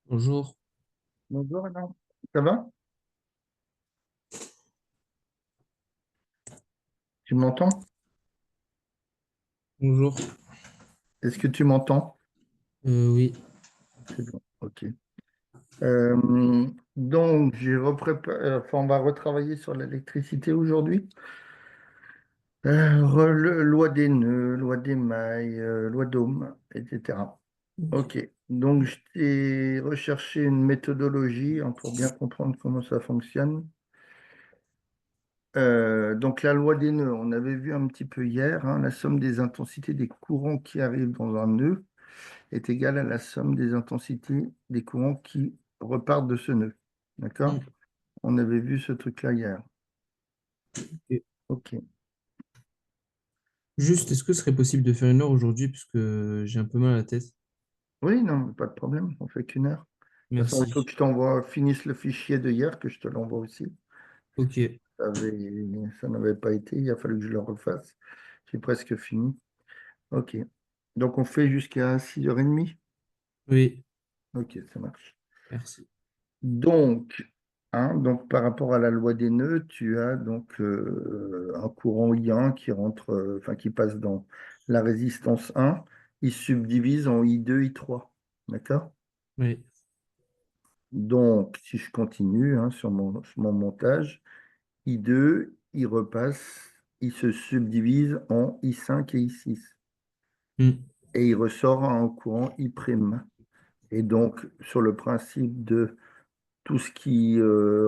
Bonjour, Bonjour, Anna. Ça va? Tu m'entends? bonjour. Est-ce que tu m'entends? Oui, C'est bon, ok. Donc, on va retravailler sur l'électricité aujourd'hui. Loi des nœuds, loi des mailles, loi d'Ohm, etc. Ok. Donc, je t'ai recherché une méthodologie hein, pour bien comprendre comment ça fonctionne. Donc, la loi des nœuds, on avait vu un petit peu hier, hein, la somme des intensités des courants qui arrivent dans un nœud est égale à la somme des intensités des courants qui repartent de ce nœud. D'accord? Mm. On avait vu ce truc-là hier. Ok. OK. Juste, est-ce que ce serait possible de faire une heure aujourd'hui puisque j'ai un peu mal à la tête? Oui, non, pas de problème. On fait qu'une heure. De toute façon, il faut Merci. que je finisse le fichier de hier, que je te l'envoie aussi. Ok, Ça n'avait pas été, il a fallu que je le refasse. J'ai presque fini. OK. Donc, on fait jusqu'à 6h30. oui, OK, ça marche. merci. Donc, par rapport à la loi des nœuds, tu as donc un courant I1 qui rentre, enfin qui passe dans la résistance 1, il se subdivise en I2, I3. D'accord? Oui, Donc, si je continue hein, sur mon montage, I2, il repasse, il se subdivise en I5 et I6. Mm. Et il ressort un courant I'. Et donc, sur le principe de tout ce qui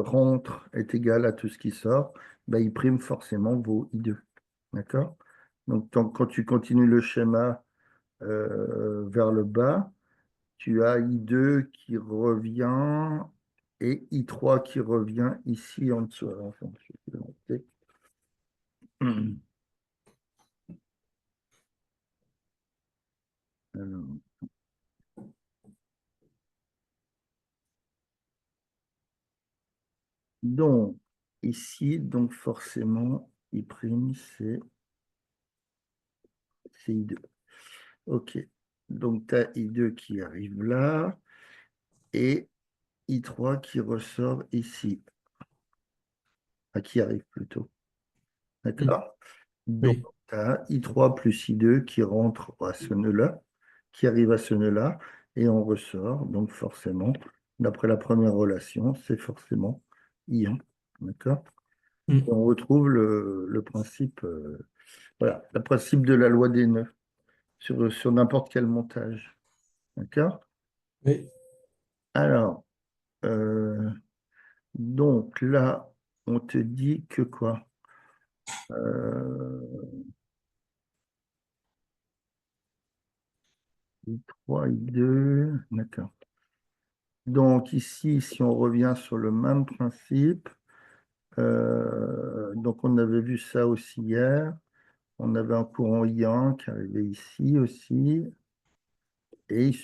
rentre est égal à tout ce qui sort, bah, il prime forcément vos I2. D'accord? Donc, quand tu continues le schéma vers le bas, tu as I2 qui revient et I3 qui revient ici en dessous. Alors, attends, je vais le noter. Alors, donc, ici, donc forcément, I', c'est I2. OK. Donc, tu as I2 qui arrive là et I3 qui ressort ici, qui arrive plutôt. Mm. D'accord? Donc, Oui, tu as I3 plus I2 qui rentre à ce nœud-là, qui arrive à ce nœud-là, et on ressort. Donc, forcément, d'après la première relation, c'est forcément I1. D'accord? Et Mm. on retrouve le principe, voilà, le principe de la loi des nœuds sur n'importe quel montage. D'accord? Oui, Alors, euh, donc là, on te dit que quoi? Euh, I3, I2, d'accord. Donc ici, si on revient sur le même principe, donc on avait vu ça aussi hier, on avait un courant I1 qui arrivait ici aussi, et il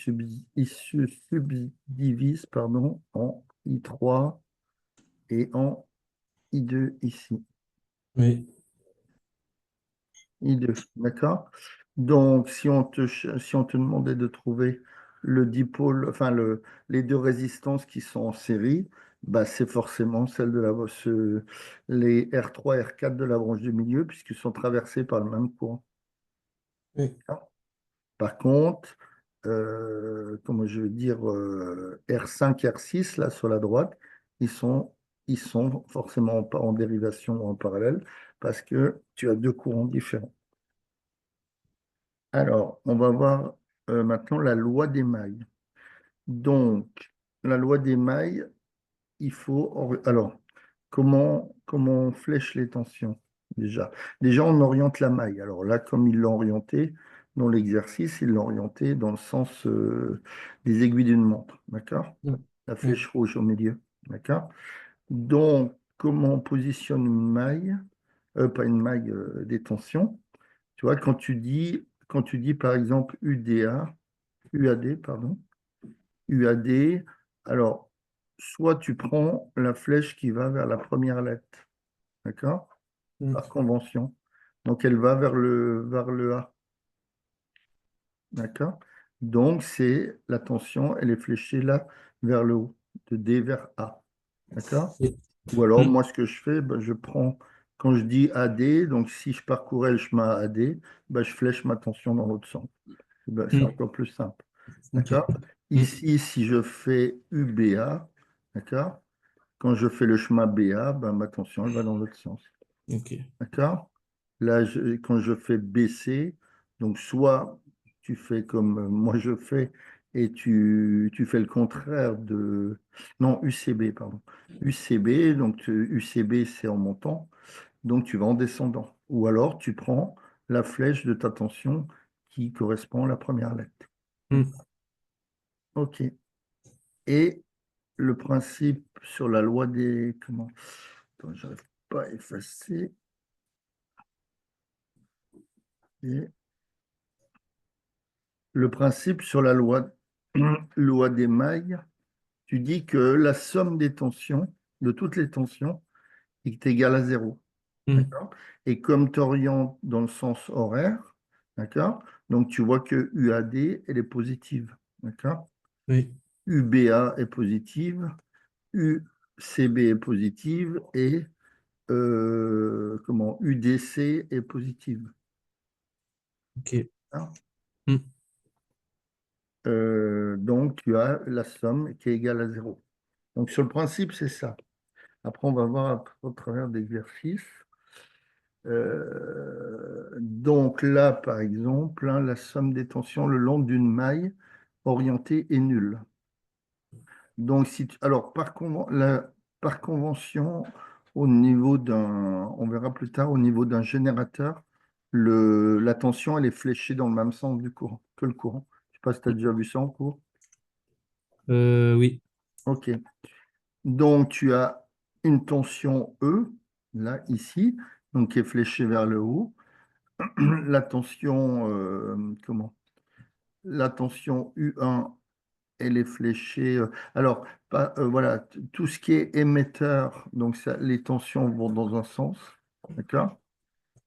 se subdivise pardon, en I3 et en I2 ici. oui, I2, d'accord? Donc si on te demandait de trouver le dipôle, enfin les deux résistances qui sont en série, bah, c'est forcément celle de les R3 et R4 de la branche du milieu, puisqu'ils sont traversés par le même courant. oui, D'accord. Par contre, comment je veux dire, R5, R6, là sur la droite, ils sont, ils sont forcément en dérivation ou en parallèle, parce que tu as deux courants différents. Alors, on va voir maintenant la loi des mailles. Donc, la loi des mailles, Alors, comment on flèche les tensions déjà? Déjà, on oriente la maille. Alors là, comme ils l'ont orienté dans l'exercice, ils l'ont orienté dans le sens des aiguilles d'une montre. D'accord? Mm. La Oui, flèche rouge au milieu. D'accord? Donc, comment on positionne une maille? Pas une maille, des tensions. Tu vois, quand tu dis par exemple UAD, pardon, UAD, alors, soit tu prends la flèche qui va vers la première lettre, d'accord? Mm. Par convention. Donc, elle va vers le A, d'accord? Donc, c'est la tension, elle est fléchée là vers le haut, de D vers A. D'accord? Et- Ou alors, Hmm, moi, ce que je fais, ben, je prends, quand je dis AD, donc si je parcourais le chemin AD, ben, je flèche ma tension dans l'autre sens. Ben, c'est hmm, encore plus simple. ok. D'accord? Hmm, Ici, si je fais UBA, d'accord? Quand je fais le chemin BA, ben, ma tension, elle va dans l'autre sens. ok. D'accord? Là, quand je fais BC, donc soit tu fais comme moi je fais et tu fais le contraire de... Non, UCB, pardon. UCB, donc UCB c'est en montant, donc tu vas en descendant. Ou alors tu prends la flèche de ta tension qui correspond à la première lettre. Hmm, OK. Et le principe sur la loi des... Comment? Attends, j'arrive pas à effacer. Et le principe sur la loi, loi des mailles, tu dis que la somme des tensions, de toutes les tensions, est égale à zéro. hmm, D'accord? Et comme tu orientes dans le sens horaire, d'accord? Donc tu vois que UAD, elle est positive. D'accord? oui, UBA est positive, UCB est positive et comment UDC est positive. ok. Hein. Hmm, Donc tu as la somme qui est égale à zéro. Donc sur le principe, c'est ça. Après, on va voir au travers d'exercices. Donc là, par exemple, hein, la somme des tensions le long d'une maille orientée est nulle. Donc, alors, par convention, au niveau on verra plus tard, au niveau d'un générateur, la tension, elle est fléchée dans le même sens du courant, que le courant. Je ne sais pas si tu as déjà vu ça en cours. oui. OK. Donc, tu as une tension E, là, ici, donc qui est fléchée vers le haut. La tension, comment? La tension U1, elle est fléchée. Alors, voilà, tout ce qui est émetteur, donc les tensions vont dans un sens, d'accord?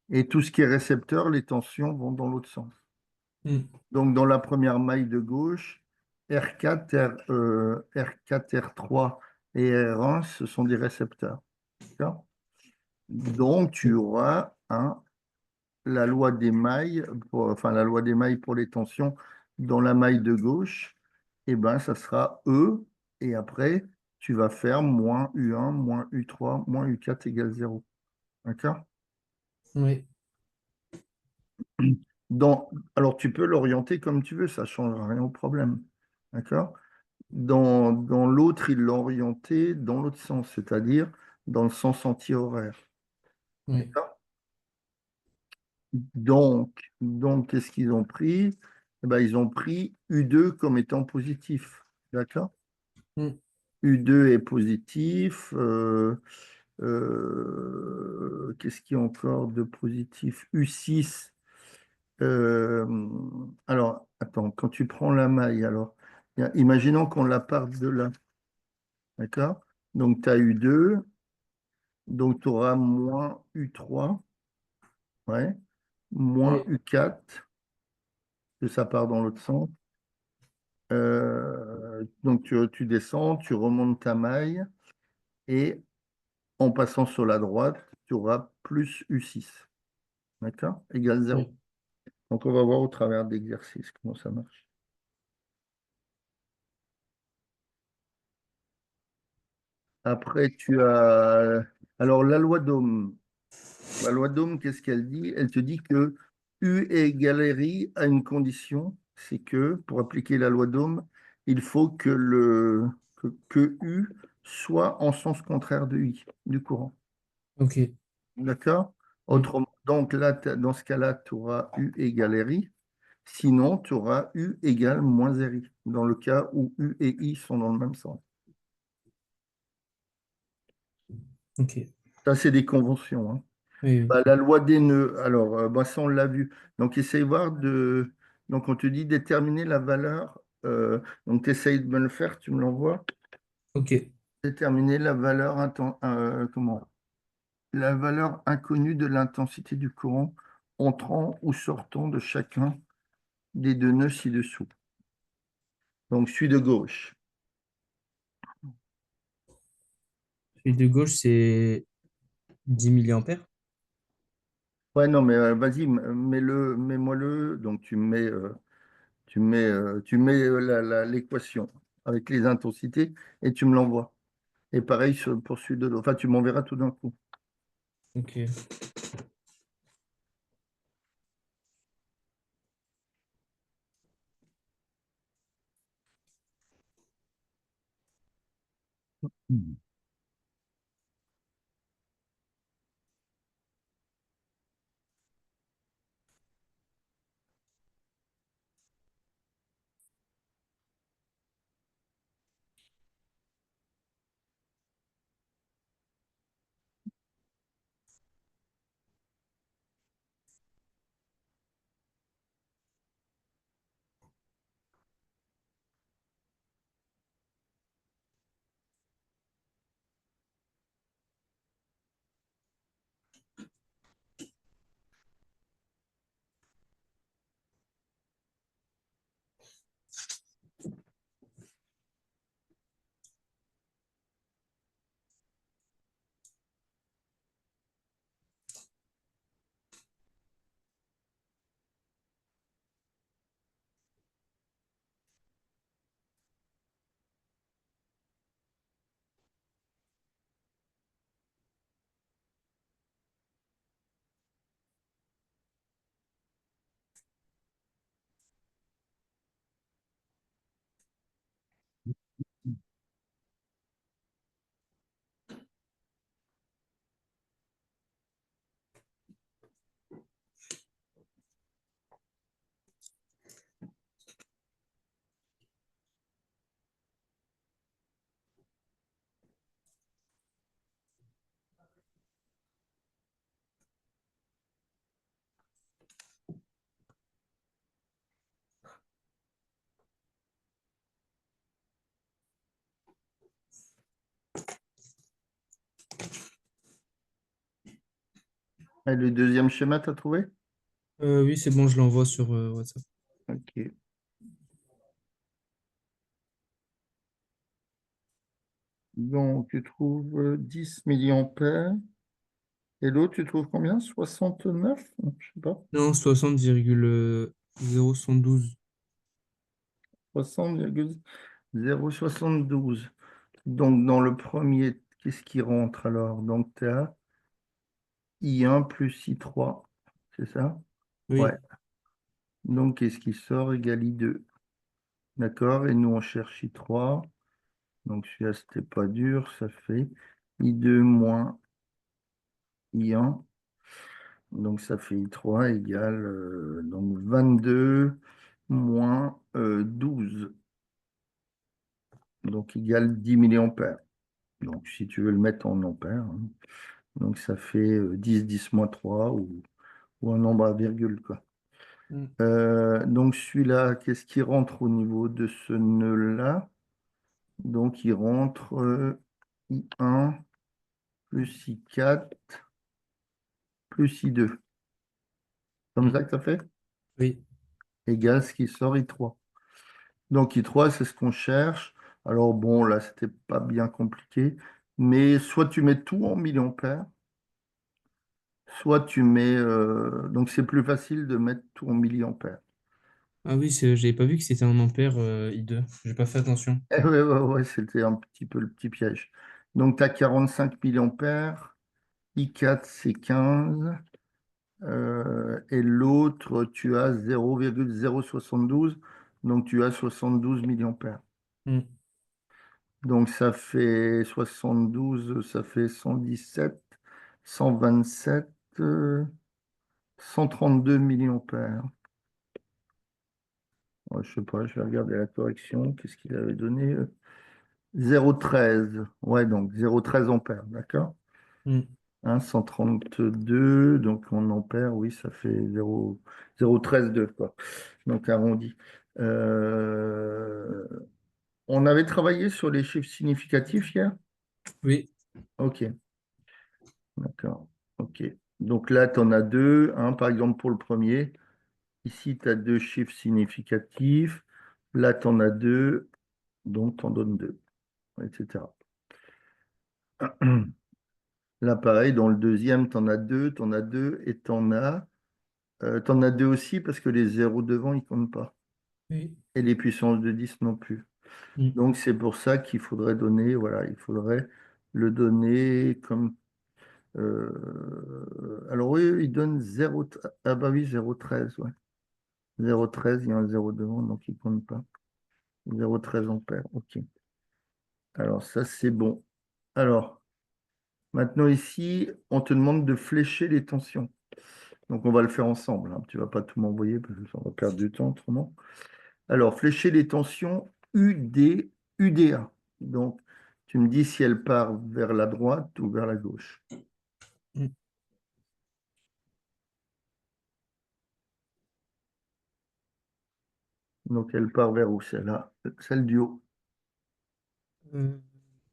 Et tout ce qui est récepteur, les tensions vont dans l'autre sens. Hmm, Donc, dans la première maille de gauche, R4, R3 et R1, ce sont des récepteurs. D'accord. Donc, tu auras la loi des mailles, enfin la loi des mailles pour les tensions dans la maille de gauche, et ben ça sera E, et après, tu vas faire moins U1, moins U3, moins U4 égale 0. D'accord? oui, Alors, tu peux l'orienter comme tu veux, ça ne changera rien au problème. D'accord? Dans l'autre, il l'a orienté dans l'autre sens, c'est-à-dire dans le sens anti-horaire. oui. D'accord. Donc qu'est-ce qu'ils ont pris? Eh ben, ils ont pris U2 comme étant positif. D'accord? Hmm, U2 est positif. Qu'est-ce qu'il y a encore de positif? U6. euh, alors, attends, quand tu prends la maille, alors, imaginons qu'on la parte de là. D'accord? Donc, tu as U2, donc tu auras moins U3, ouais, moins oui, U4, que ça part dans l'autre sens. Donc tu descends, tu remontes ta maille et en passant sur la droite, tu auras plus U6. D'accord? Égal 0. oui. Donc on va voir au travers de l'exercice comment ça marche. Après, tu as... Alors la loi d'Ohm. La loi d'Ohm, qu'est-ce qu'elle dit? Elle te dit que U est égal à RI à une condition, c'est que pour appliquer la loi d'Ohm, il faut que U soit en sens contraire de I, du courant. Ok. D'accord? Hmm, Autrement, donc là, dans ce cas-là, tu auras U égale RI. Sinon, tu auras U égale moins RI, dans le cas où U et I sont dans le même sens. ok. Ça, c'est des conventions. Hein. Oui, oui. Bah, la loi des nœuds, alors, bah, ça, on l'a vu. Donc, essaye voir de... Donc, on te dit déterminer la valeur. Donc, tu essayes de me le faire, tu me l'envoies. Ok. Déterminer la valeur, comment? La valeur inconnue de l'intensité du courant entrant ou sortant de chacun des deux nœuds ci-dessous. Donc, celui de gauche. Et de gauche, c'est 10 milliampères. Ouais, non, mais vas-y, mets-moi-le. Donc, tu mets l'équation avec les intensités et tu me l'envoies. Et pareil pour celui de l'autre. Enfin, tu m'enverras tout d'un coup. Ok. Mhm. Et le deuxième schéma, tu as trouvé? Oui, c'est bon, je l'envoie sur WhatsApp. Ok. Donc, tu trouves 10 milliampères. Et l'autre, tu trouves combien? 69? Je sais pas. Non, 60,072. 60,072. Donc, dans le premier, qu'est-ce qui rentre alors? Donc, tu as I1 plus I3. C'est ça? Ouais. Oui. Donc, qu'est-ce qui sort égale I2? D'accord? Et nous, on cherche I3. Donc, celui-là, c'était pas dur. Ça fait I2 moins I1. Donc, ça fait I3 égale donc 22 moins 12. Donc, égale 10 milliampères. Donc, si tu veux le mettre en ampères, hein. Donc, ça fait 10, 10 moins 3 ou un nombre à virgule, quoi. Mm. Donc, celui-là, qu'est-ce qui rentre au niveau de ce nœud-là? Donc, il rentre I1 plus I4 plus I2. Comme Mm. ça que ça fait? Oui. Égal ce qui sort I3. Donc, I3, c'est ce qu'on cherche. Alors, bon, là, c'était pas bien compliqué. Mais soit tu mets tout en milliampères, soit tu mets. Donc, c'est plus facile de mettre tout en milliampères. Ah oui, j'avais pas vu que c'était un ampère I2. J'ai pas fait attention. Eh ouais, ouais, ouais, c'était un petit peu le petit piège. Donc, tu as 45 milliampères. I4, c'est 15. Et l'autre, tu as 0,072. Donc, tu as 72 milliampères. Mm. Donc, ça fait 72, ça fait 117, 127, 132 milliampères. Ouais, je sais pas, je vais regarder la correction. Qu'est-ce qu'il avait donné? 0,13. Ouais, donc 0,13 ampères, d'accord? Mm. Hein, 132, donc en ampères, oui, ça fait 0,132, quoi. Donc arrondi. Euh, on avait travaillé sur les chiffres significatifs hier? Oui. Ok, d'accord. Ok. Donc là, tu en as deux. Par exemple, pour le premier, ici, tu as deux chiffres significatifs. Là, tu en as deux, donc tu en donnes deux, etc. Là, pareil, dans le deuxième, tu en as deux, et t'en as deux aussi parce que les zéros devant, ils comptent pas. Oui. Et les puissances de 10 non plus. Mm. Donc, c'est pour ça qu'il faudrait donner, voilà, il faudrait le donner comme. Alors, oui, il donne 0. Ah, bah oui, 0,13, ouais. 0,13, il y a un zéro devant, donc il ne compte pas. 0,13 ampères, ok. Alors, ça, c'est bon. Alors, maintenant, ici, on te demande de flécher les tensions. Donc, on va le faire ensemble, hein. Tu ne vas pas tout m'envoyer parce que ça va perdre du temps autrement. Alors, flécher les tensions UD, UDA. Donc, tu me dis si elle part vers la droite ou vers la gauche. Mm. Donc, elle part vers où, celle-là? Celle du haut. Euh,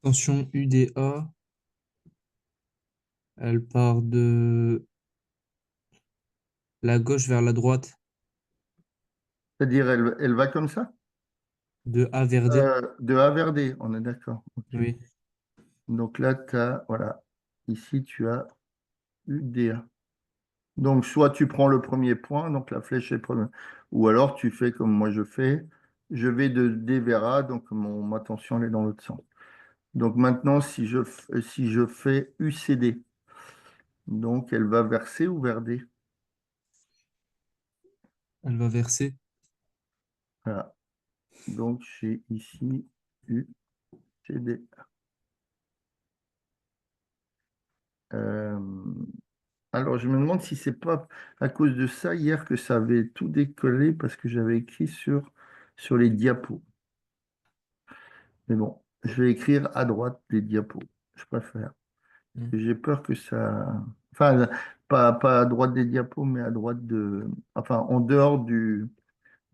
Tension UDA, elle part de la gauche vers la droite, C'est-à-dire, elle va comme ça? de A vers D. De A vers D, on est d'accord. Ok. Oui. Donc là, tu as, voilà, ici, tu as UDA. Donc, soit tu prends le premier point, donc la flèche est première, ou alors tu fais comme moi je fais, je vais de D vers A, donc ma tension elle est dans l'autre sens. Donc maintenant, si je fais UCD, donc elle va vers C ou vers D? Elle va vers C. Voilà. Donc j'ai ici UCD. Euh, alors je me demande si c'est pas à cause de ça hier que ça avait tout décollé parce que j'avais écrit sur les diapos. Mais bon, je vais écrire à droite des diapos. Je préfère. Mm. J'ai peur que ça. Enfin, pas à droite des diapos, mais à droite de. Enfin, en dehors de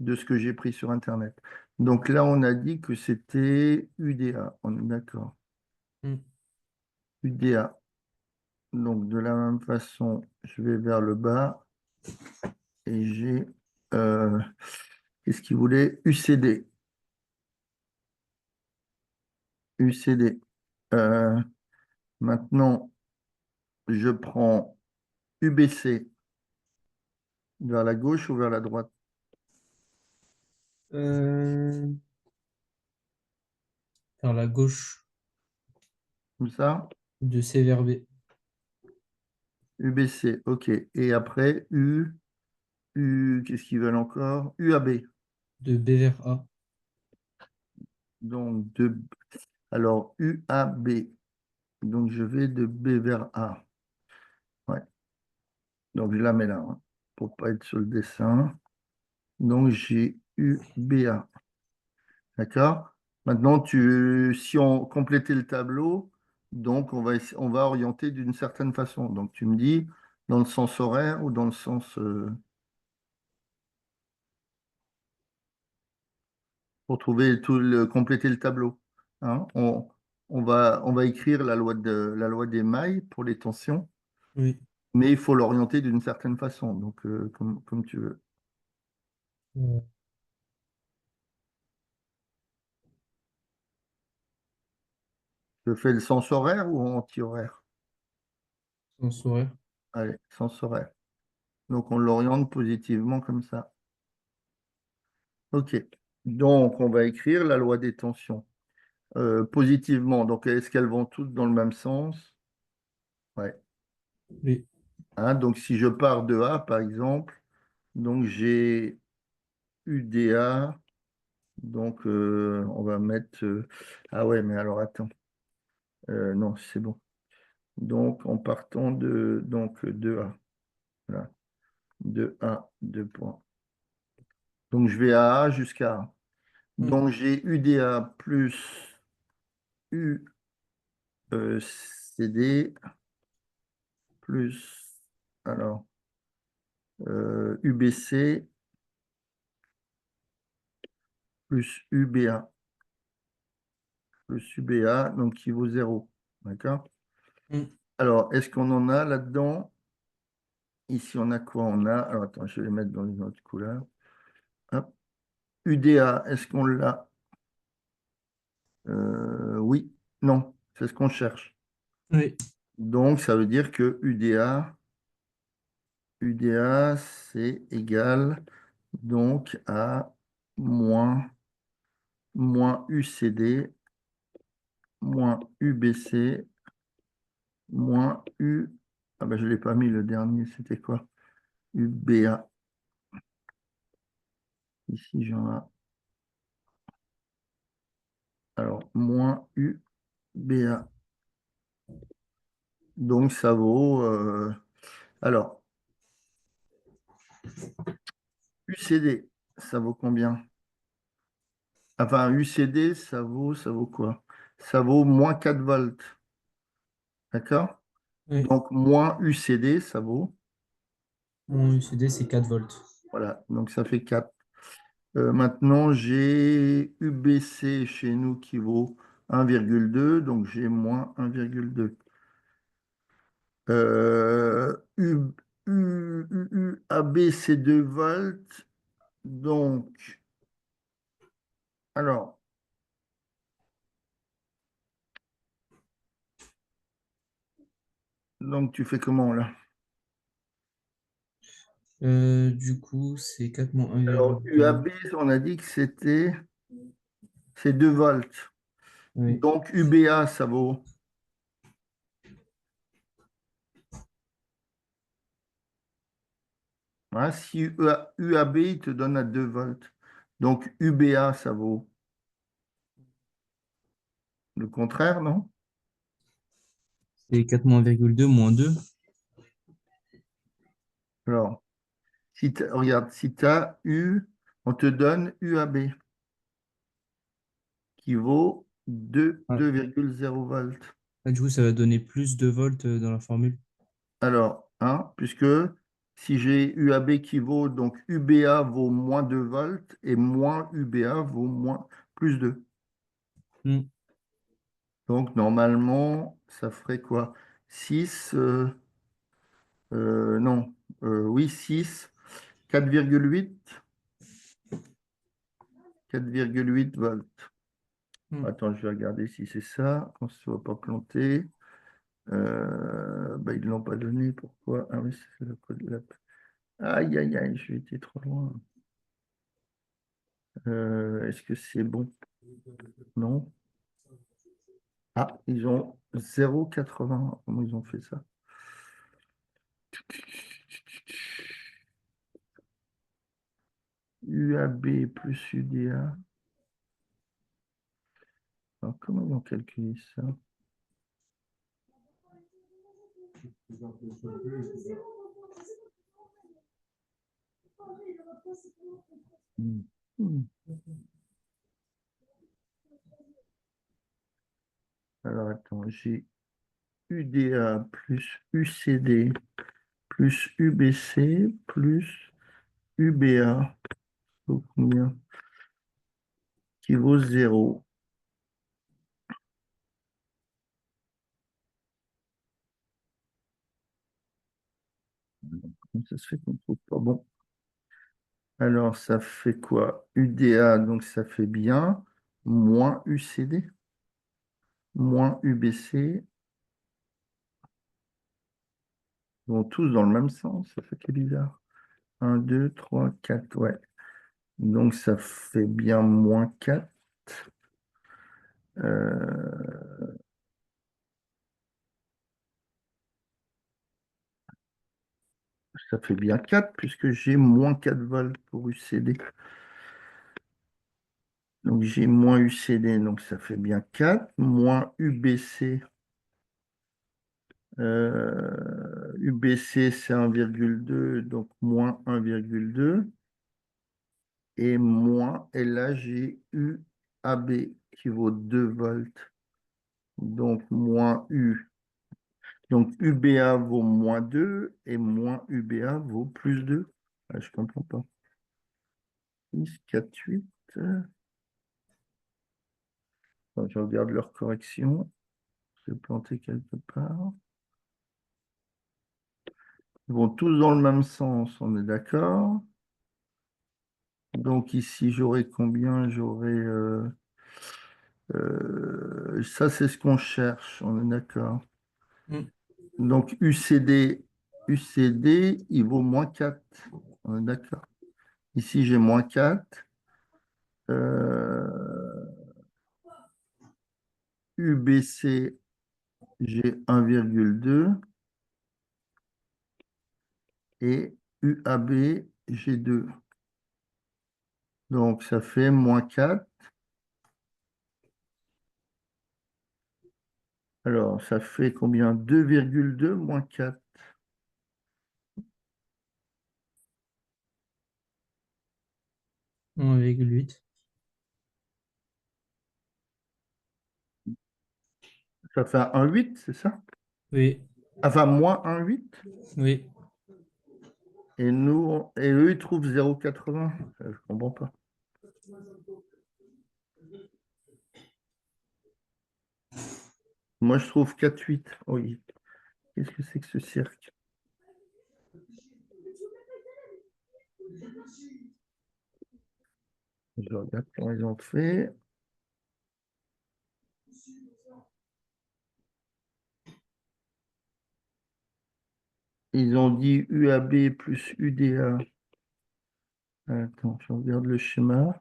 ce que j'ai pris sur Internet. Donc là, on a dit que c'était UDA. On est d'accord. Mm. UDA. Donc de la même façon, je vais vers le bas et j'ai. euh, Qu'est-ce qu'il voulait? UCD. UCD. Euh, Maintenant, je prends UBC vers la gauche ou vers la droite. Euh, Vers la gauche, Comme ça. de C vers B, UBC, ok. Et après, qu'est-ce qu'ils veulent encore? UAB. de B vers A. Donc, alors, UAB. Donc, je vais de B vers A. Ouais. Donc, je la mets là, hein, pour pas être sur le dessin. Donc, j'ai UBA. D'accord? Maintenant, si on complétait le tableau, donc on va orienter d'une certaine façon. Donc, tu me dis dans le sens horaire ou dans le sens pour trouver compléter le tableau. Hein. On va écrire la loi des mailles pour les tensions, Oui. mais il faut l'orienter d'une certaine façon, donc comme tu veux. Euh, Je fais le sens horaire ou anti-horaire? Sens horaire. Allez, sens horaire. Donc on l'oriente positivement comme ça. OK. Donc on va écrire la loi des tensions positivement. Donc est-ce qu'elles vont toutes dans le même sens? Ouais. Oui. Hein, donc si je pars de A, par exemple, donc j'ai UDA. Donc, on va mettre. Ah ouais, mais alors attends. Non, c'est bon. Donc, en partant de A. Voilà. De A, 2 points. Donc, je vais à A jusqu'à A. Mm. Donc, j'ai UDA plus UCD plus. Alors, UBC plus UBA. Plus UBA, donc qui vaut 0. D'accord? Mm. Alors, est-ce qu'on en a là-dedans? Ici, on a quoi? On a. Alors, attends, je vais les mettre dans une autre couleur. Hop. UDA, est-ce qu'on l'a? Oui, non, c'est ce qu'on cherche. Oui, Donc, ça veut dire que UDA, c'est égal donc à moins, moins UCD, moins UBC, moins U. Ah ben, je ne l'ai pas mis le dernier, c'était quoi? UBA. Ici, j'en ai. Alors, moins UBA. Donc, ça vaut. Alors, UCD, ça vaut combien? Enfin, UCD, ça vaut quoi? Ça vaut moins 4 volts. D'accord? oui. Donc, moins UCD, ça vaut. Mon UCD, c'est 4 volts. Voilà, donc ça fait 4. Maintenant, j'ai UBC chez nous qui vaut 1,2, donc j'ai moins 1,2. AB, c'est 2 volts. Donc, alors, donc tu fais comment là? Du coup, c'est 4 moins Alors, 1,2. UAB, on a dit que c'est 2 volts. Oui. Donc, UBA, ça vaut. Hein, si UAB, il te donne à 2 volts. Donc, UBA, ça vaut le contraire, non? C'est 4 moins 1,2 moins 2. Alors, si regarde, si tu as U, on te donne UAB qui vaut Ah. 2,0 volts. Ah, du coup, ça va donner plus de volts dans la formule. Alors, hein, puisque si j'ai UAB qui vaut, donc UBA vaut moins 2 volts et moins UBA vaut moins plus 2. Hmm. Donc, normalement, ça ferait quoi? 6, non, oui, 6, 4,8, 4,8 volts. Hmm. Attends, je vais regarder si c'est ça, qu'on ne se soit pas planté. Bah, ils ne l'ont pas donné. Pourquoi? Ah oui, c'est le code lab. Aïe, aïe, aïe, j'ai été trop loin. Est-ce que c'est bon? Non. Ah, ils ont 0,80. Comment ils ont fait ça? UAB plus UDA. Alors, comment ils ont calculé ça? Hmm. Hmm. Alors, attends, j'ai UDA plus UCD plus UBC plus UBA. Donc, combien? Qui vaut 0. Comment ça se fait qu'on ne trouve pas? Bon, alors ça fait quoi? UDA, donc ça fait bien, moins UCD, moins UBC, ils vont tous dans le même sens, ça fait que bizarre. Un, 2, 3, 4, ouais. Donc ça fait bien moins 4. Euh, Ça fait bien 4 puisque j'ai moins 4 volts pour UCD. Donc j'ai moins UCD, donc ça fait bien 4, moins UBC. UBC, c'est 1,2, donc moins 1,2. Et moins, et là, j'ai UAB qui vaut 2 volts. Donc moins U. Donc UBA vaut moins 2 et moins UBA vaut plus 2. Ah, je ne comprends pas. 6, 4, 8. Attends, je regarde leur correction. C'est planté quelque part. Ils vont tous dans le même sens, on est d'accord. Donc ici, j'aurai combien? J'aurai... ça, c'est ce qu'on cherche, on est d'accord. Mm. Donc UCD, il vaut moins 4. On est d'accord. Ici, j'ai moins 4. UBC, j'ai 1,2. Et UAB, j'ai 2. Donc, ça fait moins 4. Alors, ça fait combien? 2,2 moins 4. 1,8. Ça fait un 8, c'est ça? Oui, Enfin, moins un 8. oui. Et eux, ils trouvent 0,80. Je ne comprends pas. Moi, je trouve 4,8. Oui. Qu'est-ce que c'est que ce cirque? Je regarde comment ils ont fait. Ils ont dit UAB plus UDA. Attends, je regarde le schéma.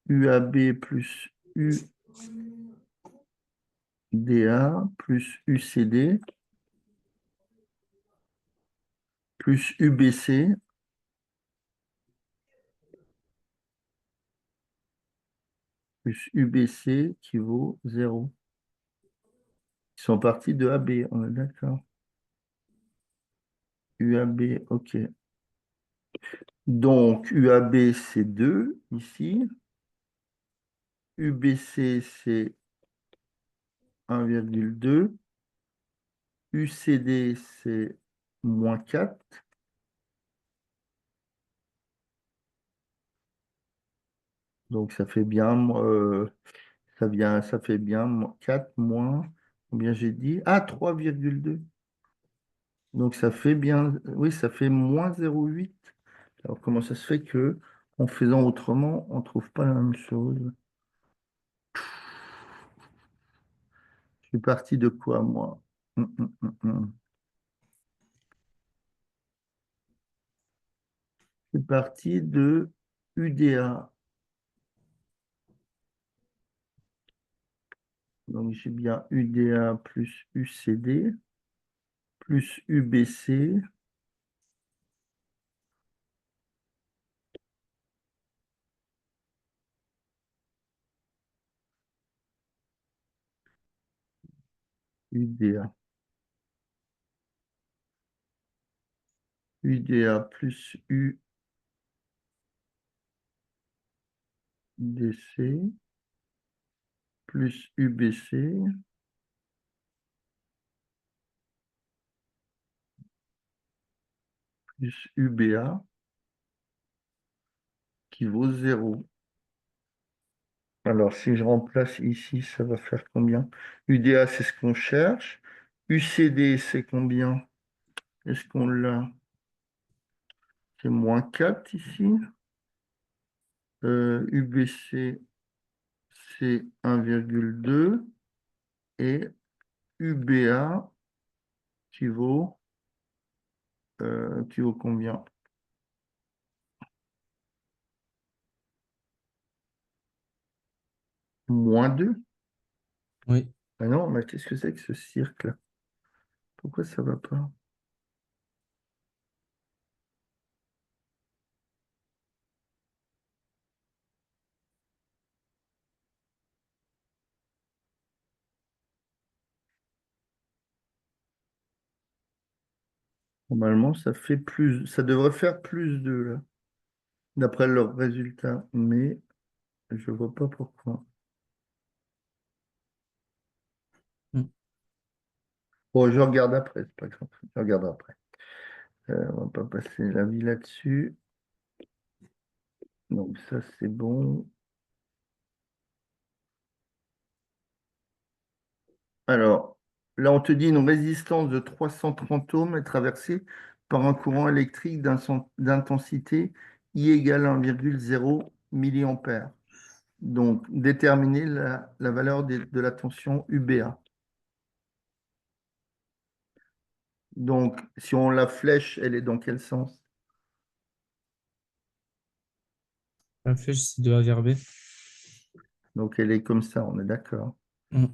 UAB plus UDA plus UCD plus UBC plus UBC qui vaut 0. Ils sont partis de AB, on est d'accord. UAB, ok. Donc, UAB, c'est 2 ici. UBC, c'est 1,2. UCD, c'est moins 4. Donc, ça fait bien, ça fait bien 4 moins, combien j'ai dit? Ah, 3,2. Donc, ça fait bien, oui, ça fait moins 0,8. Alors, comment ça se fait que, en faisant autrement, on ne trouve pas la même chose? Je suis parti de quoi, moi? Hum. Je suis parti de UDA. Donc, j'ai bien UDA plus UCD plus UBC. UDA. UDA plus UDC plus UBC plus UBA qui vaut 0. Alors, si je remplace ici, ça va faire combien? UDA, c'est ce qu'on cherche. UCD, c'est combien? Est-ce qu'on l'a? C'est moins 4 ici. UBC, c'est 1,2. Et UBA qui vaut combien? Moins 2. Oui. Ah non, mais qu'est-ce que c'est que ce cirque-là? Pourquoi ça va pas? Normalement, ça devrait faire plus 2 là, d'après leurs résultats, mais je vois pas pourquoi. Mm. Bon, je regarde après, c'est pas grave, je regarde après. On va pas passer la vie là-dessus. Donc ça, c'est bon. Alors, là, on te dit une résistance de 330 ohms est traversée par un courant électrique d'intensité I égale 1,0 milliampère. Donc, déterminer la valeur de la tension UBA. Donc, si on la flèche, elle est dans quel sens? La flèche, c'est de A vers B. Donc, elle est comme ça, on est d'accord. Mm.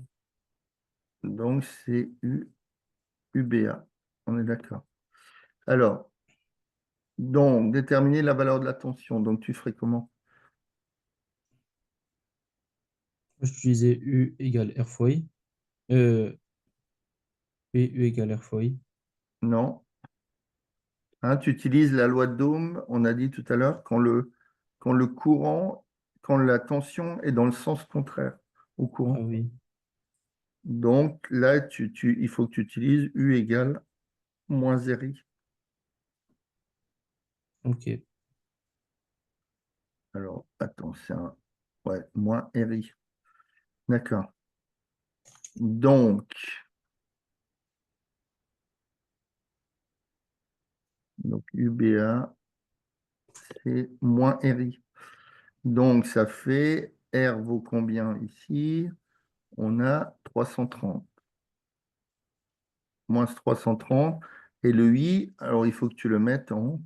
Donc, c'est UBA. On est d'accord. Alors, donc, déterminer la valeur de la tension. Donc, tu ferais comment? J'utilisais U égale R fois I. Euh, U égale R fois I. Non. Hein, tu utilises la loi d'Ohm, on a dit tout à l'heure, quand le courant, quand la tension est dans le sens contraire au Ah courant. oui, Donc, là, il faut que tu utilises U égale moins RI. ok. Alors, attends, c'est un... Ouais, moins RI. D'accord. Donc, UBA, c'est moins RI. Donc, ça fait R vaut combien ici? On a 330. Moins 330. Et le I, alors il faut que tu le mettes en...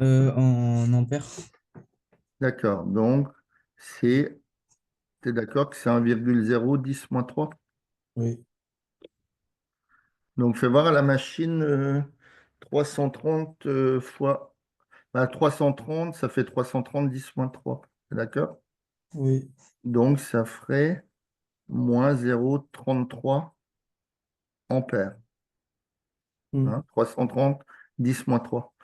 En ampères? D'accord. Donc, c'est... Tu es d'accord que c'est 1,010 moins 3. Oui, Donc, fais voir à la machine 330 fois... Bah, 330, ça fait 330 10 moins 3. D'accord? oui. Donc, ça ferait moins 0,33 ampères. Mm. Hein, 330, 10 moins 3.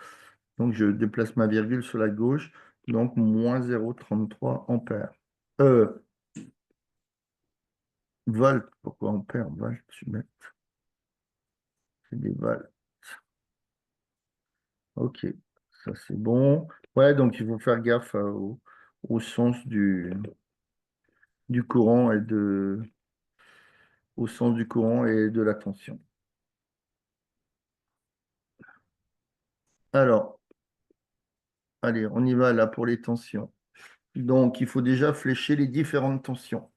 Donc, je déplace ma virgule sur la gauche. Donc, moins 0,33 ampères. Euh, Volt. Pourquoi ampères? Volt, tu mets. C'est des volts. OK. Ça, c'est bon. Ouais, donc il faut faire gaffe au sens du courant au sens du courant et de la tension. Alors, allez, on y va là pour les tensions. Donc, il faut déjà flécher les différentes tensions.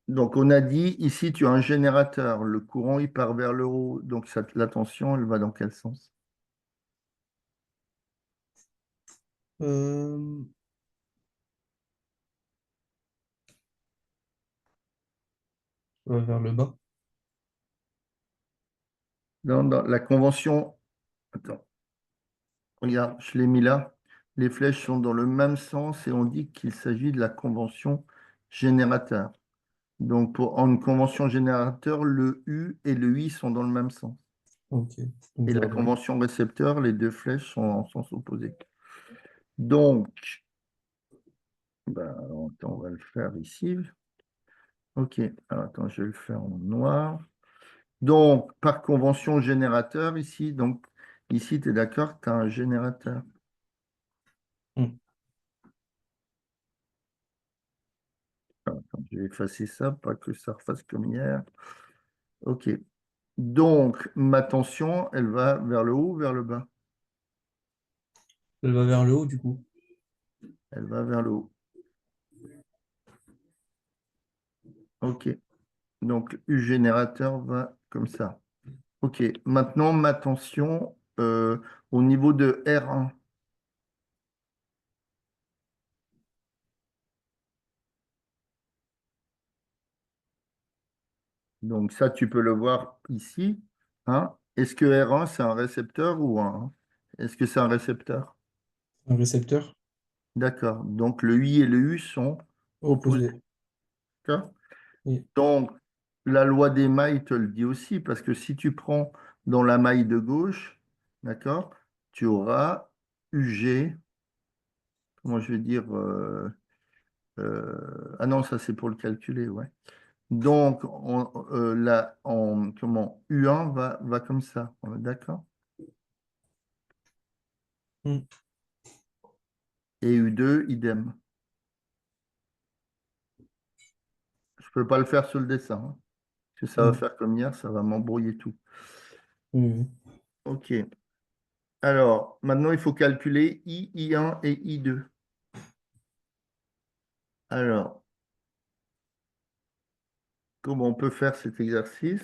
Donc, on a dit, ici, tu as un générateur. Le courant, il part vers le haut. Donc, la tension, elle va dans quel sens? Euh, vers le bas. Dans la convention, attends, regarde, je l'ai mis là. Les flèches sont dans le même sens et on dit qu'il s'agit de la convention générateur. Donc, en une convention générateur, le U et le I sont dans le même sens. Ok. Donc Et la vers le haut. convention récepteur, les deux flèches sont en sens opposé. Donc, ben, alors, attends, on va le faire ici. OK, alors, attends, je vais le faire en noir. Donc, par convention générateur, ici, donc, ici, tu es d'accord, tu as un générateur. Mm. Alors, attends, je vais effacer ça, pas que ça refasse comme hier. OK. Donc, ma tension, elle va vers le haut ou vers le bas? Elle va vers le haut, du coup. Elle va vers le haut. OK. Donc, U générateur va comme ça. OK. Maintenant, ma tension au niveau de R1. Donc, ça, tu peux le voir ici. Hein. Est-ce que R1, c'est un récepteur ou un... Est-ce que c'est un récepteur? Un récepteur D'accord. Donc, le I et le U sont opposés. opposé. D'accord. Oui. Donc, la loi des mailles te le dit aussi, parce que si tu prends dans la maille de gauche, d'accord, tu auras UG, comment je vais dire, ah non, ça c'est pour le calculer, ouais. Donc, comment, U1 va comme ça, on est d'accord? Mm. Et U2, idem. Je ne peux pas le faire sur le dessin, hein, parce que ça va Mm. faire comme hier, ça va m'embrouiller tout. Oui, oui. OK. Alors, maintenant, il faut calculer I1 et I2. Alors, comment on peut faire cet exercice?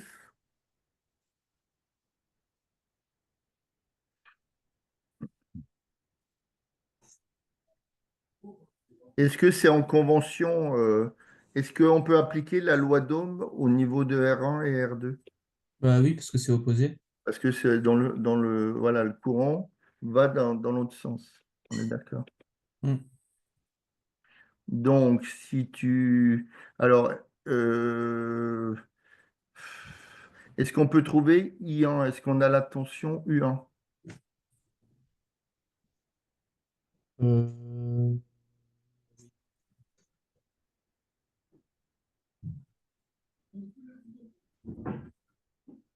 Est-ce que c'est en convention, est-ce qu'on peut appliquer la loi d'Ohm au niveau de R1 et R2? Bah oui, parce que c'est opposé. Parce que c'est voilà, le courant va dans l'autre sens. On est d'accord. Hmm. Donc, si tu... Alors, est-ce qu'on peut trouver I1? Est-ce qu'on a la tension U1? Euh,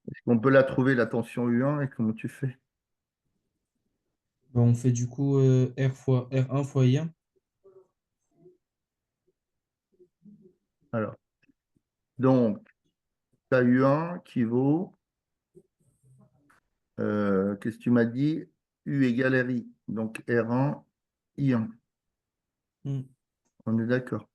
Est-ce qu'on peut la trouver, la tension U1, et comment tu fais? Bah, on fait du coup R fois R1 fois I1. Alors, donc, tu as U1 qui vaut, qu'est-ce que tu m'as dit? U égale RI. Donc, R1, I1. Hmm. On est d'accord.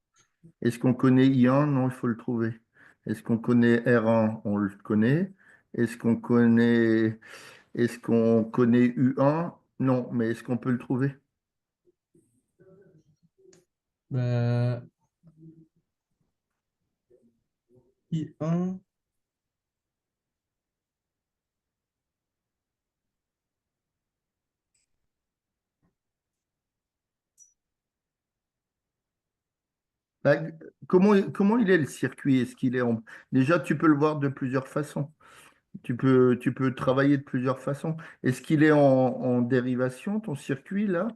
Est-ce qu'on connaît I1? Non, il faut le trouver. Est-ce qu'on connaît R1? On le connaît. Est-ce qu'on connaît, est-ce qu'on connaît U1? Non, mais est-ce qu'on peut le trouver? Bah, I1. Bah, comment il est le circuit? Est-ce qu'il est en... Déjà, tu peux le voir de plusieurs façons. Tu peux travailler de plusieurs façons. Est-ce qu'il est en dérivation, ton circuit, là?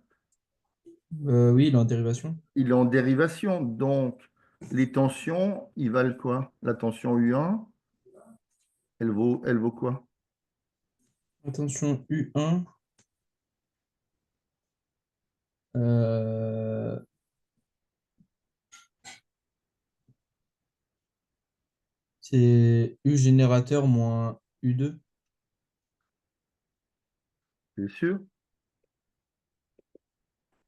Oui, il est en dérivation. Il est en dérivation. Donc, les tensions, ils valent quoi? La tension U1, elle vaut quoi? Attention, U1. euh, c'est U générateur moins U2. C'est sûr?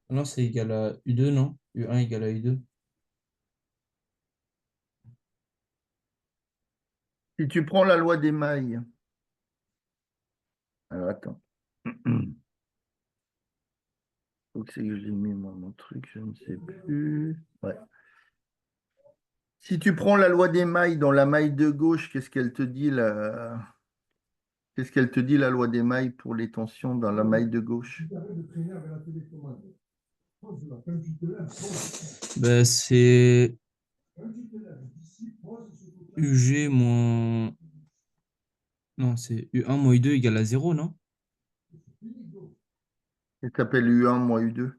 Ah non, c'est égal à U2, non? U1 égale à U2. Si tu prends la loi des mailles, alors attends. Faut que c'est que je l'ai mis moi, mon truc, je ne sais plus. Ouais. Si tu prends la loi des mailles dans la maille de gauche, qu'est-ce qu'elle te dit là? Qu'est-ce qu'elle te dit, la loi des mailles, pour les tensions dans la maille de gauche? Bah, c'est UG moins... Non, c'est U1 moins U2 égale à 0, non? Elle s'appelle U1 moins U2.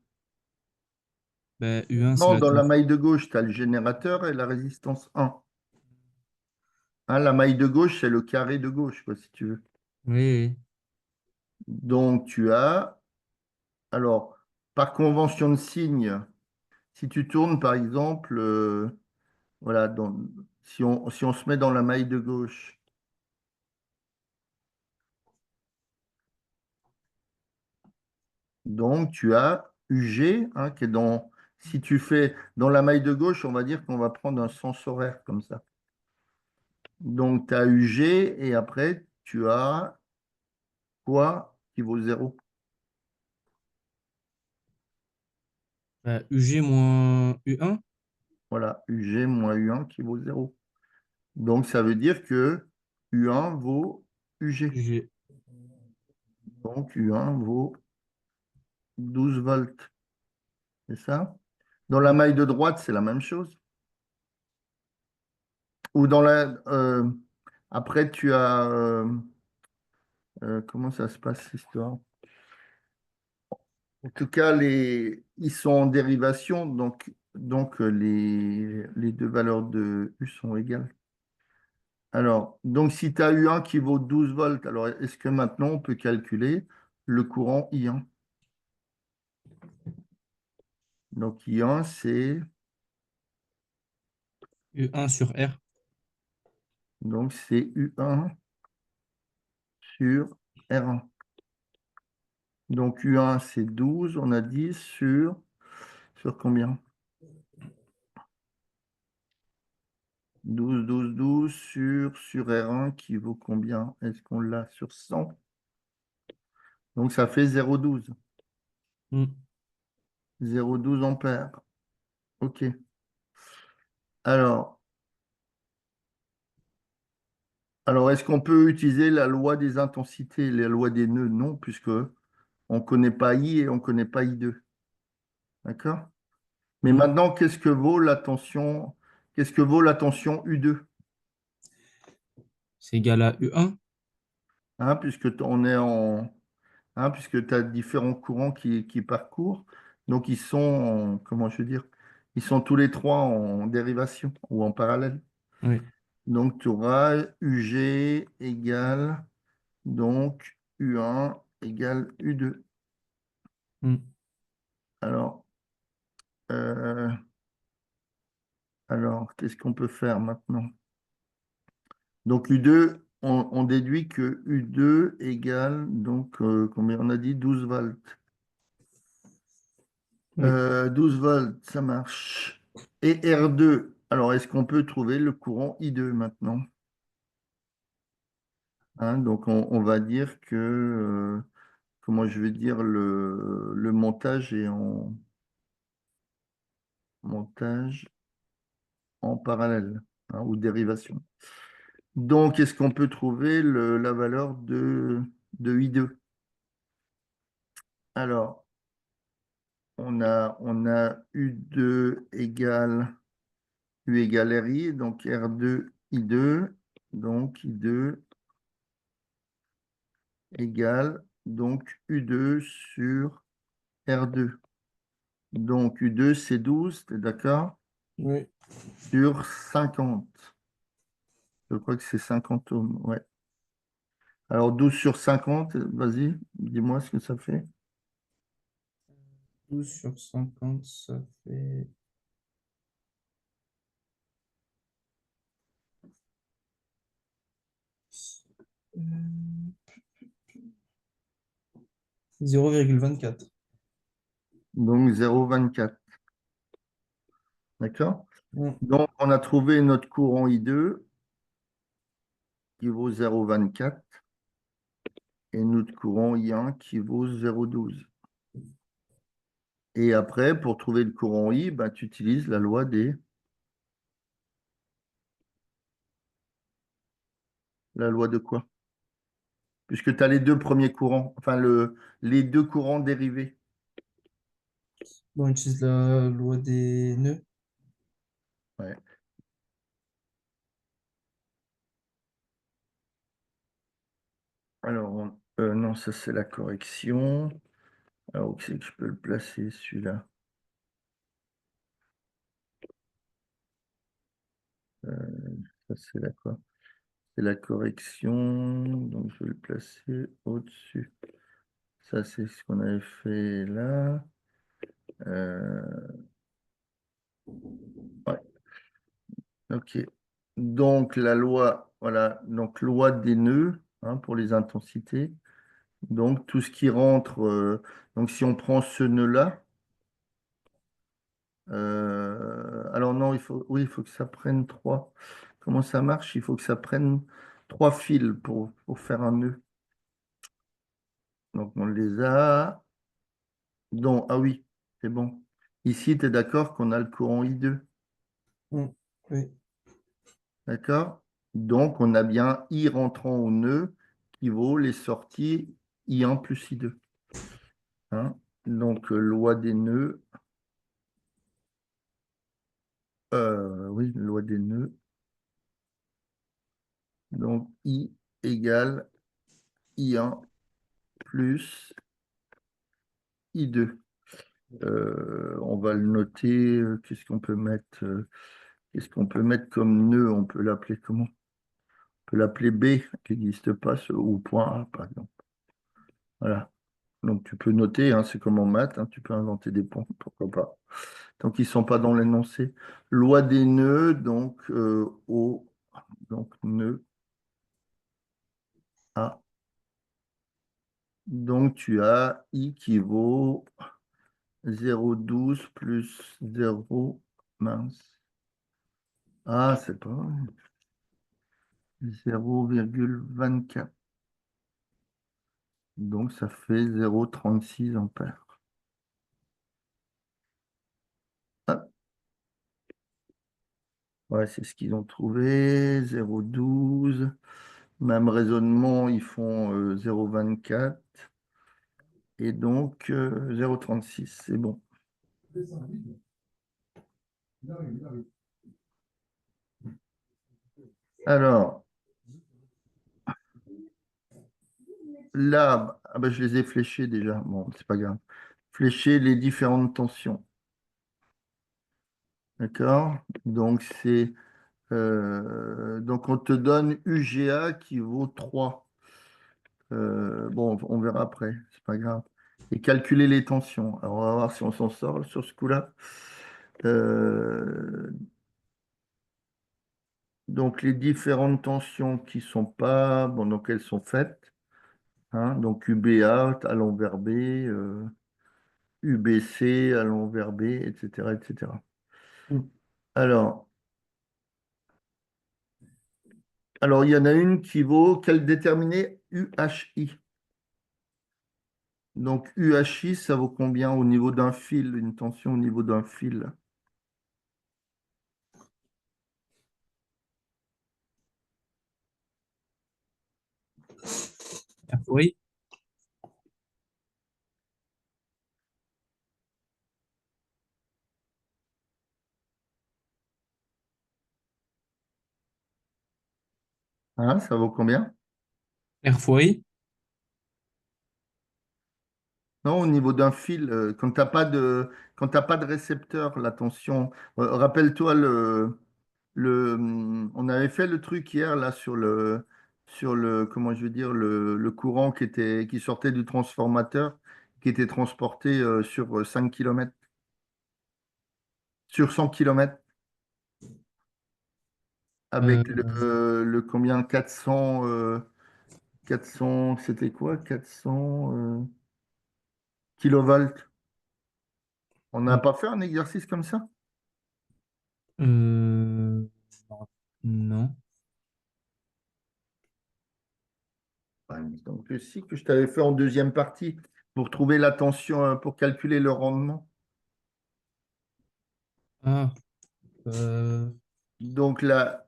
Bah, U1, c'est Non, la dans la tension. maille de gauche, tu as le générateur et la résistance 1. Hein, la maille de gauche, c'est le carré de gauche, quoi, si tu veux. Oui, oui. Donc, tu as, alors, par convention de signe, si tu tournes, par exemple, voilà, si on se met dans la maille de gauche, donc tu as UG, hein, qui est dans, si tu fais dans la maille de gauche, on va dire qu'on va prendre un sens horaire comme ça. Donc, tu as UG et après, tu as quoi qui vaut 0? Bah, UG moins U1. Voilà, UG moins U1 qui vaut 0. Donc, ça veut dire que U1 vaut UG. UG. Donc, U1 vaut 12 volts. C'est ça? Dans la Mm. maille de droite, c'est la même chose. Ou dans la... après, tu as... comment ça se passe, cette histoire? En tout cas, ils sont en dérivation, donc les deux valeurs de U sont égales. Alors, donc si tu as U1 qui vaut 12 volts, alors est-ce que maintenant on peut calculer le courant I1? Donc I1, U1 sur R. c'est U1 sur R1. Donc U1, c'est 12, on a dit, sur combien? 12 sur R1 qui vaut combien? Est-ce qu'on l'a sur 100? Donc ça fait 0,12. Hmm. 0,12 ampères. OK. Alors, est-ce qu'on peut utiliser la loi des intensités, la loi des nœuds? Non, puisque on ne connaît pas I et on ne connaît pas I2. D'accord? Mais Hmm. maintenant, qu'est-ce que vaut la tension U2? C'est égal à U1. Hein, puisque tu as différents courants qui parcourent. Donc, comment je veux dire, ils sont tous les trois en dérivation ou en parallèle. Oui. Donc, tu auras UG égale, donc, U1 égale U2. Hmm. Alors, euh, qu'est-ce qu'on peut faire maintenant? Donc, U2, on déduit que U2 égale, donc, combien on a dit? 12 volts. Oui. 12 volts, ça marche. Et R2, alors est-ce qu'on peut trouver le courant I2 maintenant? Hein, donc on va dire que, comment je vais dire, le montage est montage en parallèle, hein, ou dérivation. Donc est-ce qu'on peut trouver la valeur de I2? Alors, on a U2 égale U égale RI, donc R2 I2, donc I2 égale donc U2 sur R2. Donc U2, c'est 12, t'es d'accord? Oui. Sur 50. Je crois que c'est 50 ohms, ouais. Alors 12 sur 50, vas-y, dis-moi ce que ça fait. 12 sur 50, ça fait euh, 0,24. Donc 0,24. D'accord? Hmm. Donc on a trouvé notre courant I2 qui vaut 0,24 et notre courant I1 qui vaut 0,12. Et après, pour trouver le courant I, ben, tu utilises la loi des... La loi de quoi? Puisque tu as les deux premiers courants, enfin les deux courants dérivés. Bon, on utilise la loi des nœuds. Ouais. Alors, non, ça c'est la correction. Alors, où c'est que je peux le placer, celui-là? Ça c'est la quoi? C'est la correction. Donc, je vais le placer au-dessus. Ça, c'est ce qu'on avait fait là. Euh, ouais, ok. Donc, la loi, voilà. Donc, loi des nœuds, hein, pour les intensités. Donc, tout ce qui rentre, donc si on prend ce nœud-là, alors non, oui, il faut que ça prenne trois. Comment ça marche? Il faut que ça prenne trois fils pour faire un nœud. Donc, on les a. Donc, ah oui, c'est bon. Ici, tu es d'accord qu'on a le courant I2, Hmm. Oui. d'accord? Donc, on a bien I rentrant au nœud qui vaut les sorties I1 plus I2. Hein. Donc, loi des nœuds. Oui, loi des nœuds. Donc, I égale I1 plus I2. On va le noter. Qu'est-ce qu'on peut mettre comme nœud? On peut l'appeler comment? On peut l'appeler B, qui n'existe pas, ou point A, par exemple. Voilà. Donc, tu peux noter, hein, c'est comme en maths, hein, tu peux inventer des points, pourquoi pas. Donc, ils ne sont pas dans l'énoncé. Loi des nœuds, donc O, donc nœud A. Donc, tu as I qui vaut 0,12 plus 0, mince. Ah, c'est pas vrai. 0,24. Donc, ça fait 0,36 ampères. Ah, ouais, c'est ce qu'ils ont trouvé. 0,12. Même raisonnement, ils font 0,24. Et donc, 0,36. C'est bon. Alors, là, ah bah, je les ai fléchés déjà. Bon, c'est pas grave. Flécher les différentes tensions. D'accord? Donc, donc, on te donne UGA qui vaut 3. Bon, on verra après, c'est pas grave. Et calculer les tensions. Alors, on va voir si on s'en sort sur ce coup-là. Euh, donc, les différentes tensions qui sont pas, bon, donc elles sont faites, hein. Donc, UBA, allons vers B, UBC, allons vers B, etc., etc. Mm. Alors, il y en a une qui vaut, quelle déterminée UHI. Donc, UHI, ça vaut combien au niveau d'un fil, une tension au niveau d'un fil? Oui. Hein, ça vaut combien? R fois I. Non, au niveau d'un fil, quand t'as pas de récepteur, la tension. Rappelle-toi on avait fait le truc hier là comment je veux dire, le courant qui sortait du transformateur, qui était transporté sur 5 km, sur 100 km, avec le combien 400, c'était quoi? 400 kilovolts. On n'a pas fait un exercice comme ça? Euh, non. Ouais, donc, si que je t'avais fait en deuxième partie pour trouver la tension, pour calculer le rendement. Ah, euh, Donc là,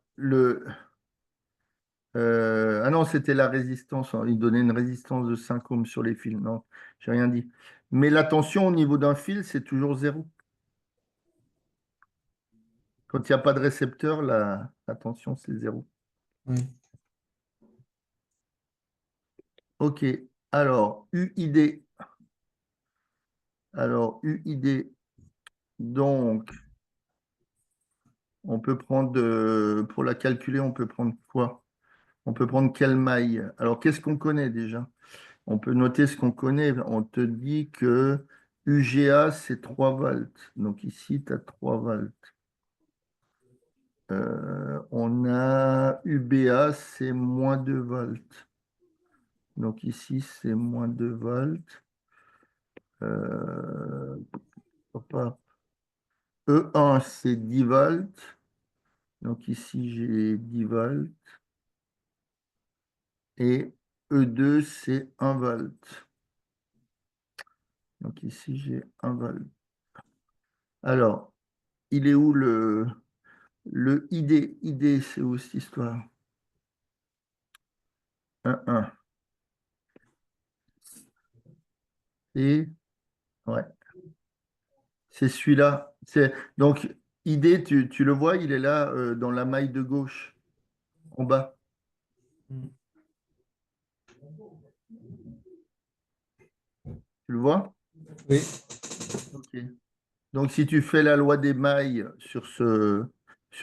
ah non, c'était la résistance, hein. Il donnait une résistance de 5 ohms sur les fils. Non, j'ai rien dit. Mais la tension au niveau d'un fil, c'est toujours zéro. Quand il n'y a pas de récepteur, la tension, c'est zéro. oui. OK. Alors, UID. Alors, UID. Donc, on peut prendre, pour la calculer, on peut prendre quoi? On peut prendre quelle maille? Alors, qu'est-ce qu'on connaît déjà? On peut noter ce qu'on connaît. On te dit que UGA, c'est 3 volts. Donc ici, tu as 3 volts. On a UBA, c'est moins 2 volts. Donc ici, c'est moins 2 volts. Euh, hop, E1, c'est 10 volts. Donc ici, j'ai 10 volts. Et E2, c'est 1 volt. Donc ici, j'ai 1 volt. Alors, il est où le ID? ID, c'est où cette histoire? 1. Et ouais, c'est celui-là. Donc, ID, tu le vois, il est là dans la maille de gauche, en bas. Mm. Tu le vois? Oui. Ok. Donc, si tu fais la loi des mailles sur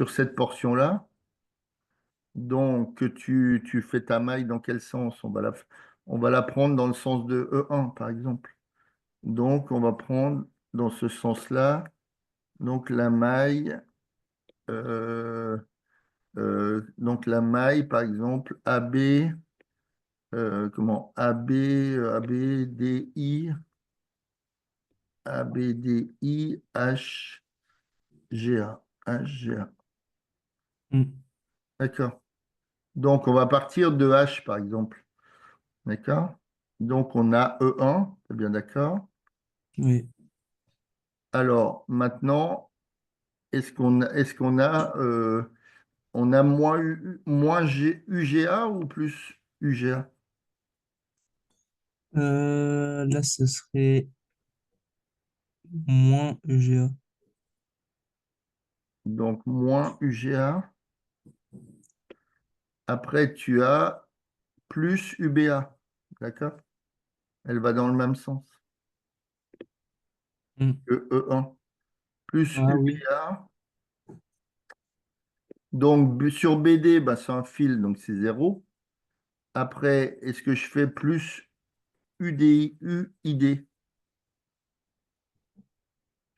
cette portion-là, donc que tu fais ta maille dans quel sens? On va la prendre dans le sens de E1, par exemple. Donc, on va prendre dans ce sens-là, donc la maille. euh, donc la maille, par exemple, AB, comment? AB, ABDI, ABDI, HGA, HGA. Mm. D'accord. Donc, on va partir de H, par exemple. D'accord? Donc, on a E1, c'est bien d'accord? Oui. Alors, maintenant, est-ce qu'on a on a moins UGA ou plus UGA? Là, ce serait moins EGA. Donc, moins UGA. Après, tu as plus UBA. D'accord? Elle va dans le même sens Mm. que E1. Plus Ah oui. UBA. Donc, sur BD, bah, c'est un fil, donc c'est 0. Après, est-ce que je fais plus UDI, UID?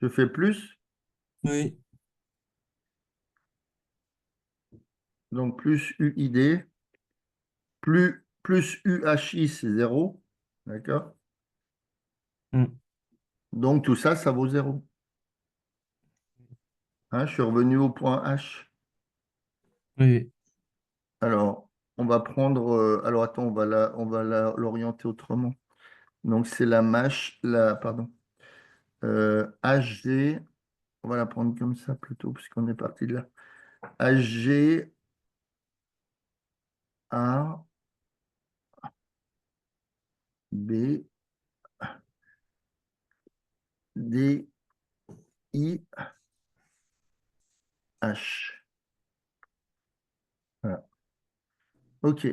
Je fais plus, Oui. donc plus UID, plus UHI, c'est 0. D'accord? Mm. Donc, tout ça, ça vaut 0. Hein, je suis revenu au point H. Oui. Alors, on va prendre. Alors, attends, l'orienter autrement. Donc, c'est pardon. HG, on va la prendre comme ça plutôt, puisqu'on est parti de là. HG A B D I H. Voilà. OK.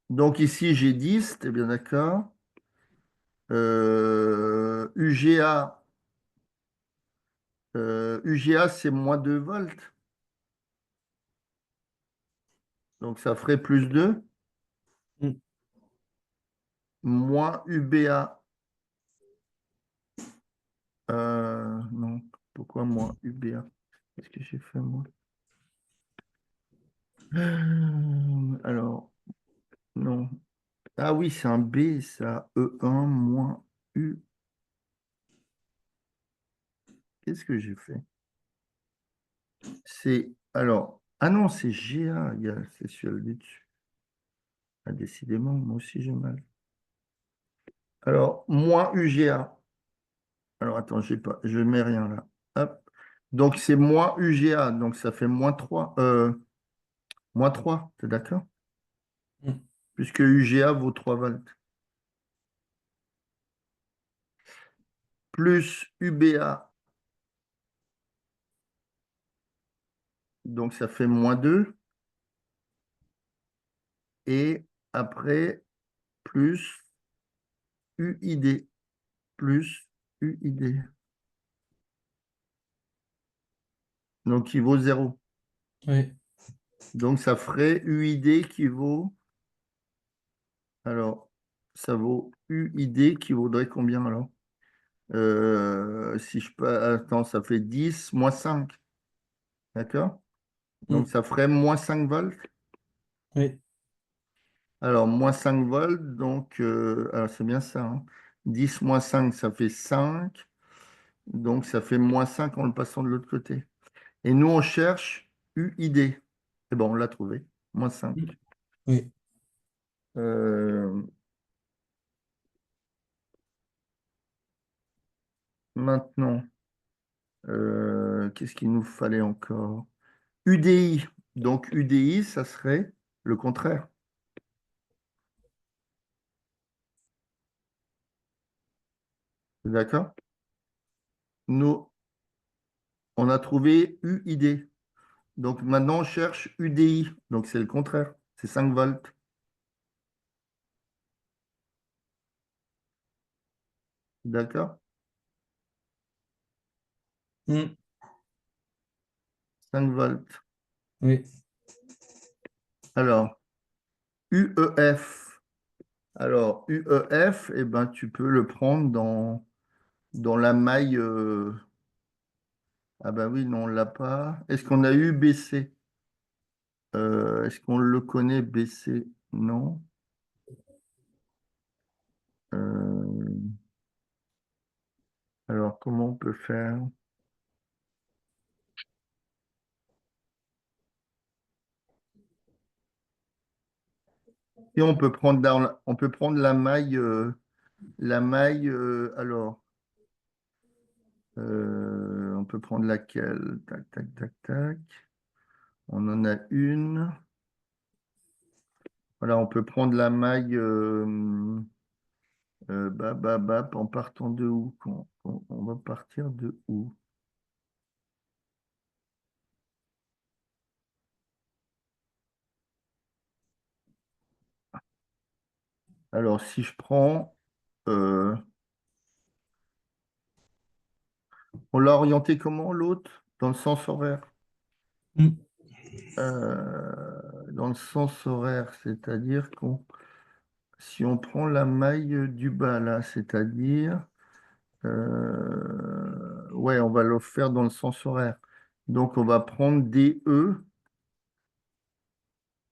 Donc, ici, j'ai 10, t'es bien d'accord? UGA, UGA, c'est moins 2 volts. Donc, ça ferait plus 2. Mm. Moins UBA. Non, pourquoi moins UBA? Qu'est-ce que j'ai fait moi? Alors, non. Ah oui, c'est un B, ça. E1 moins U. Qu'est-ce que j'ai fait? C'est. Alors. Ah non, c'est GA. C'est sur le dessus. Ah, décidément, moi aussi j'ai mal. Alors, moins UGA. Alors, attends, j'ai pas, je mets rien là. Hop. Donc, c'est moins UGA. Donc, ça fait moins 3. Moins 3, t'es d'accord? Mm. Puisque UGA vaut 3 volts. Plus UBA, donc ça fait moins 2. Et après, plus UID, plus UID. Donc, il vaut 0. Oui. Donc, ça ferait UID qui vaut. Alors, ça vaut UID qui vaudrait combien alors? Si je peux. Attends, ça fait 10 moins 5. D'accord? Donc, Mm. ça ferait moins 5 volts. Oui. Alors, moins 5 volts, donc, alors c'est bien ça, hein. 10 moins 5, ça fait 5. Donc, ça fait moins 5 en le passant de l'autre côté. Et nous, on cherche UID. C'est bon, on l'a trouvé. Moins 5. Mm. Oui. Euh, Maintenant, qu'est-ce qu'il nous fallait encore? UDI. Donc, UDI, ça serait le contraire. D'accord? Nous, on a trouvé UID. Donc, maintenant, on cherche UDI. Donc, c'est le contraire. C'est 5 volts. D'accord? Mm. 5 volts. Oui. Alors, UEF. Alors, UEF, eh ben, tu peux le prendre dans la maille. Ah ben oui, non, on ne l'a pas. Est-ce qu'on a eu BC? Est-ce qu'on le connaît, BC? Non. Euh, alors, comment on peut faire? Et on peut prendre la maille, alors, on peut prendre laquelle? Tac, tac, tac, tac. On en a une. Voilà, on peut prendre la maille en partant de où? On va partir de où? Alors, si je prends, euh, on l'a orienté comment l'autre? Dans le sens horaire. Hmm. Dans le sens horaire, c'est-à-dire si on prend la maille du bas là, c'est-à-dire, ouais, on va le faire dans le sens horaire. Donc, on va prendre DE,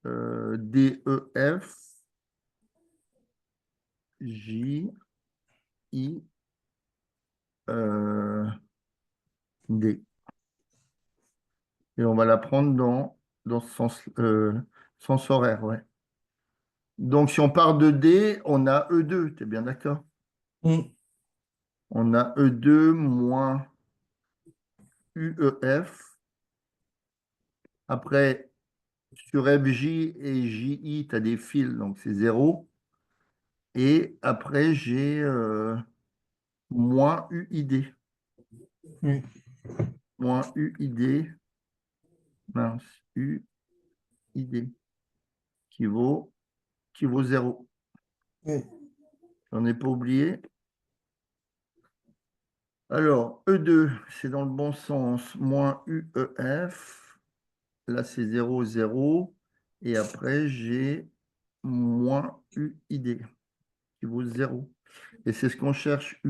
DEF, J, I, D. Et on va la prendre dans ce sens horaire, ouais. Donc, si on part de D, on a E2, tu es bien d'accord? Hmm. On a E2 moins UEF. Après, sur FJ et JI, tu as des fils, donc c'est 0. Et après, j'ai moins UID. Oui. Moins UID, mince, UID, qui vaut 0. Oui. J'en ai pas oublié. Alors, E2, c'est dans le bon sens, moins UEF. Là, c'est 0, 0. Et après, j'ai moins UID, qui vaut 0. Et c'est ce qu'on cherche,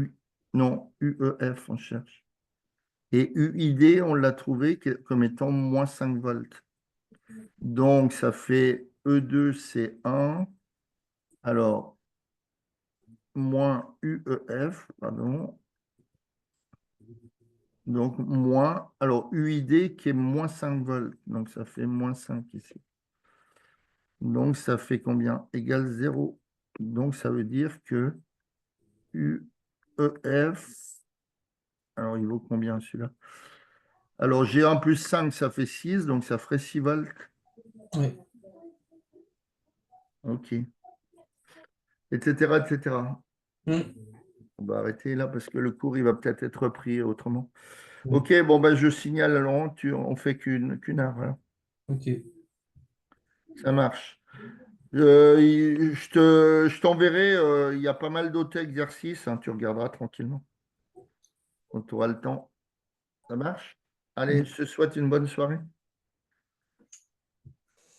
non, UEF, on cherche. Et UID, on l'a trouvé comme étant moins 5 volts. Donc, ça fait E2, c'est 1. Alors, moins UEF, pardon. Donc, moins, alors UID qui est moins 5 volts. Donc, ça fait moins 5 ici. Donc, ça fait combien? Égal 0. Donc, ça veut dire que UEF, alors il vaut combien celui-là? Alors, G1 plus 5, ça fait 6, donc ça ferait 6 volts. Oui. OK. Etc., etc. Hmm. On va arrêter là parce que le cours, il va peut-être être repris autrement. Oui. OK, bon, ben, je signale à Laurent, on fait qu'une heure, hein. Ok. Ça marche. Je t'enverrai, il y a pas mal d'autres exercices, hein, tu regarderas tranquillement quand tu auras le temps. Ça marche? Allez, Hmm. je te souhaite une bonne soirée.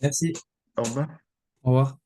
Merci. Au revoir. Au revoir.